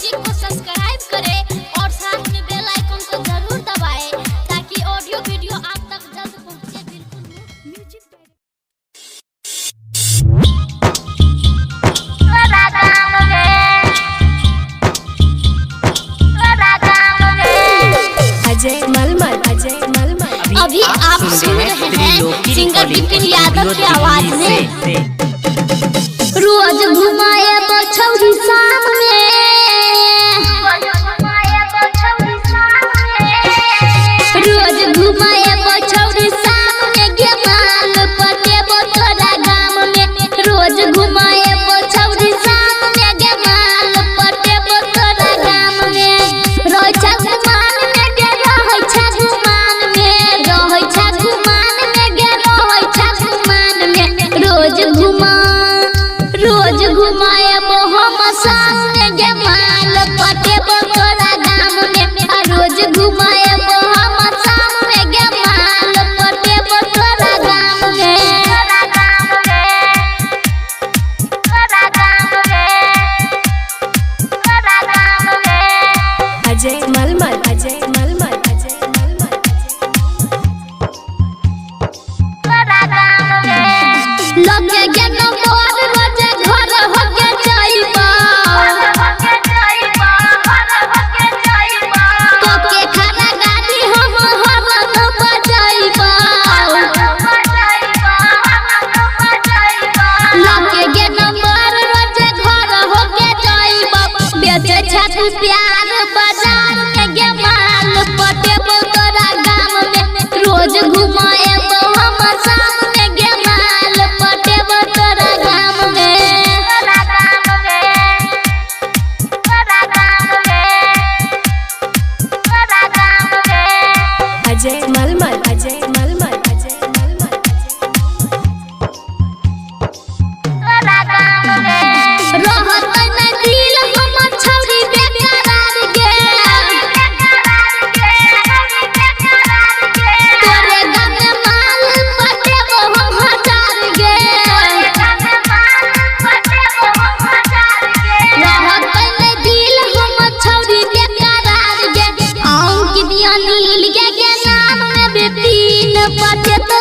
Music को subscribe करें और साथ में बेल आइकन को जरूर दबाएं ताकि ऑडियो वीडियो आप तक जल्द पहुंचे। बिल्कुल म्यूजिक अभी आप सुन रहे हैं सिंगर बिपिन यादव की आवाज में। रोज घुमाए बछौरी शाम में, रोज घुमाए बछौरी शाम में गे माल पटे तोरा गाम में। रोज घुमाए बछौरी शाम में गे माल पटे तोरा गाम में। रोज गुमान में गे रहै छ गुमान में, रहै छ गुमान में गे रहै छ गुमान में। रोज घुमाए हम सामने गे माल पटे तोरा गाम में। रोज घुमाए हम सामने गे माल पटे तोरा गाम में। अजय मलमल लगे गे नंबर रोजे घर होके जाइबा, कोके खरा गाड़ी हम हरन बजाइबा। लगे गे नंबर रोजे घर होके जाइबा, बेचे छाती प्यार बाजार में गे माल पटे तोरा गाम में। रोज घुमाए हम सामने गे माल पटे तोरा गाम में। अजय मलमल रहत न दिल हमर छौरी बेकरार गे, तोरे गाम में माल पटे हम हजार गे। रहत न दिल हमर छौरी बेकरार गे, आऊं कि दिया नील गे नाम में बिपिन पटे तो